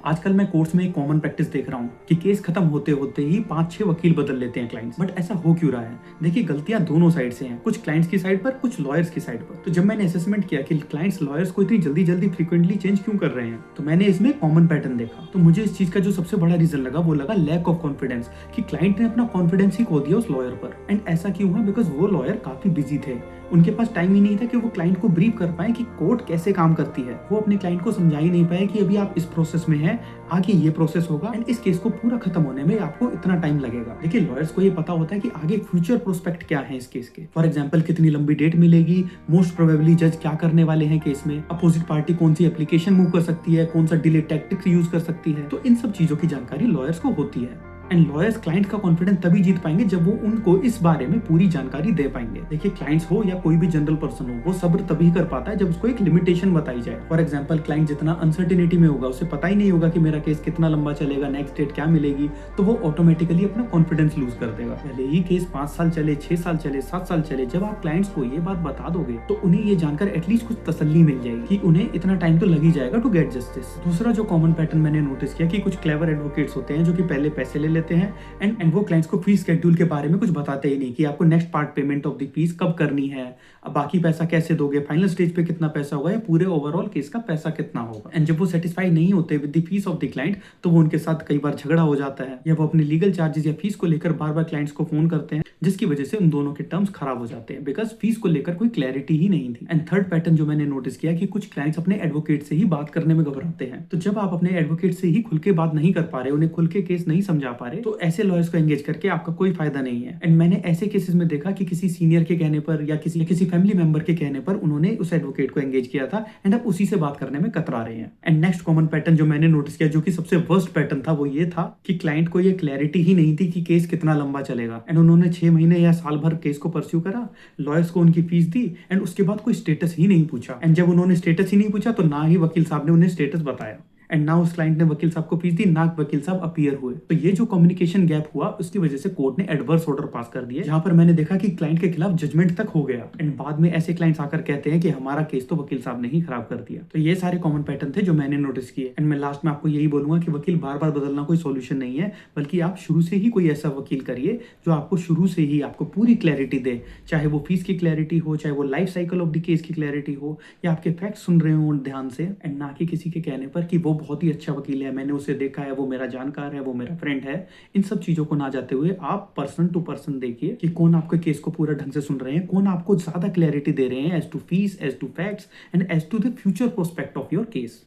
आजकल मैं कोर्ट्स में एक कॉमन प्रैक्टिस देख रहा हूँ कि केस खत्म होते होते ही 5-6 वकील बदल लेते हैं क्लाइंट्स। बट ऐसा हो क्यों रहा है? देखिए, गलतियां दोनों साइड से हैं, कुछ क्लाइंट्स की साइड पर, कुछ लॉयर्स की साइड पर। तो जब मैंने असेसमेंट किया कि क्लाइंट्स लॉयर्स को इतनी जल्दी जल्दी फ्रीक्वेंटली चेंज क्यों कर रहे हैं, तो मैंने इसमें कॉमन पैटर्न देखा। तो मुझे इस चीज का जो सबसे बड़ा रीजन लगा वो लगा लैक ऑफ कॉन्फिडेंस, कि क्लाइंट ने अपना कॉन्फिडेंस ही खो दिया उस लॉयर पर। एंड ऐसा क्यों हुआ? बिकॉज वो लॉयर काफी बिजी थे, उनके पास टाइम ही नहीं था कि वो क्लाइंट को ब्रीफ कर पाए कि कोर्ट कैसे काम करती है। वो अपने क्लाइंट को समझा ही नहीं पाए कि अभी आप इस प्रोसेस में हैं, आगे ये प्रोसेस होगा एंड इस केस को पूरा खत्म होने में आपको इतना टाइम लगेगा। देखिए, लॉयर्स को ये पता होता है कि आगे फ्यूचर प्रोस्पेक्ट क्या है इस केस के। फॉर एग्जांपल, कितनी लंबी डेट मिलेगी, मोस्ट प्रोबेबली जज क्या करने वाले हैं केस में, अपोजिट पार्टी कौन सी एप्लीकेशन मूव कर सकती है, कौन सा डिले टैक्टिक्स यूज कर सकती है। तो इन सब चीजों की जानकारी लॉयर्स को होती है। एंड लॉयर्स क्लाइंट का कॉन्फिडेंस तभी जीत पाएंगे जब वो उनको इस बारे में पूरी जानकारी दे पाएंगे। देखिए, क्लाइंट्स हो या कोई भी जनरल पर्सन हो, वो सब्र तभी कर पाता है जब उसको एक लिमिटेशन बताई जाए। फॉर एग्जांपल, क्लाइंट जितना अनसर्टेनिटी में होगा, उसे पता ही नहीं होगा कि मेरा केस कितना लंबा चलेगा, नेक्स्ट डेट क्या मिलेगी, तो वो ऑटोमेटिकली अपना कॉन्फिडेंस लूज कर देगा। भले ही केस 5 साल चले, 6 साल चले, 7 साल चले, जब आप क्लाइंट्स को ये बात बता दोगे तो उन्हें ये जानकर एटलीस्ट कुछ तसल्ली मिल जाएगी कि उन्हें इतना टाइम तो लग ही जाएगा टू गेट जस्टिस। दूसरा जो कॉमन पैटर्न मैंने नोटिस किया कि कुछ क्लेवर एडवोकेट्स होते हैं जो कि पहले पैसे ले लेते हैं एंड वो क्लाइंट्स को फीस शेड्यूल के बारे में कुछ बताते ही नहीं कि आपको next part payment of the fees कब करनी है, अब बाकी पैसा कैसे दोगे, फाइनल स्टेज पे कितना पैसा होगा, या पूरे ओवरऑल केस का पैसा कितना होगा। एंड जब वो सेटिस्फाई नहीं होते with the fees of the client, तो वो उनके साथ कई बार झगड़ा हो जाता है, या वो अपने लीगल चार्जेस या फीस को लेकर बार बार क्लाइंट्स को फोन करते हैं, जिसकी वजह से उन दोनों के टर्म्स खराब हो जाते हैं बिकॉज फीस को लेकर कोई क्लैरिटी ही नहीं थी। एंड थर्ड पैटर्न जो मैंने नोटिस किया कि कुछ क्लाइंट्स अपने एडवोकेट से ही बात करने में घबराते हैं। तो जब आप अपने एडवोकेट से ही खुल के बात नहीं कर पा रहे, उन्हें खुल के केस नहीं समझा पा रहे, तो ऐसे लॉयर्स को एंगेज करके आपका कोई फायदा नहीं है। एंड मैंने ऐसे केसेस में देखा कि किसी सीनियर के कहने पर या किसी फैमिली मेंबर के कहने पर उन्होंने उस एडवोकेट को एंगेज किया था एंड अब उसी से बात करने में कतरा रहे हैं। एंड नेक्स्ट कॉमन पैटर्न जो मैंने नोटिस किया, जो कि सबसे वर्स्ट पैटर्न था, वो ये था कि क्लाइंट को ये क्लैरिटी ही नहीं थी कि केस कितना लंबा चलेगा एंड उन्होंने 6 महीने या साल भर केस को परस्यू करा, लॉयर्स को उनकी फीस दी एंड उसके बाद कोई स्टेटस ही नहीं पूछा। एंड जब उन्होंने स्टेटस ही नहीं पूछा तो ना ही वकील साहब ने उन्हें स्टेटस बताया एंड ना उस क्लाइंट ने वकील साहब को फीस दी, ना वकील साहब अपीयर हुए। तो ये जो कम्युनिकेशन गैप हुआ, उसकी वजह से कोर्ट ने एडवर्स ऑर्डर पास कर दिए, जहां पर मैंने देखा कि क्लाइंट के खिलाफ जजमेंट तक हो गया एंड बाद में ऐसे क्लाइंट्स आकर कहते हैं कि हमारा केस तो वकील साहब ने ही खराब कर दिया। तो ये सारे कॉमन पैटर्न थे जो मैंने नोटिस किए। एंड मैं लास्ट में आपको यही बोलूंगा कि वकील बार बार बदलना कोई सोल्यूशन नहीं है, बल्कि आप शुरू से ही कोई ऐसा वकील करिए जो आपको शुरू से ही आपको पूरी क्लैरिटी दे, चाहे वो फीस की क्लैरिटी हो, चाहे वो life cycle of the case की क्लैरिटी हो, या आपके फैक्ट सुन रहे हो ध्यान से, एंड ना कि किसी के कहने पर कि वो बहुत ही अच्छा वकील है, मैंने उसे देखा है, वो मेरा जानकार है, वो मेरा फ्रेंड है। इन सब चीजों को ना जाते हुए आप पर्सन टू पर्सन देखिए कि कौन आपके केस को पूरा ढंग से सुन रहे हैं, कौन आपको ज्यादा क्लैरिटी दे रहे हैं as to fees, as to facts and as to the future prospect of your case.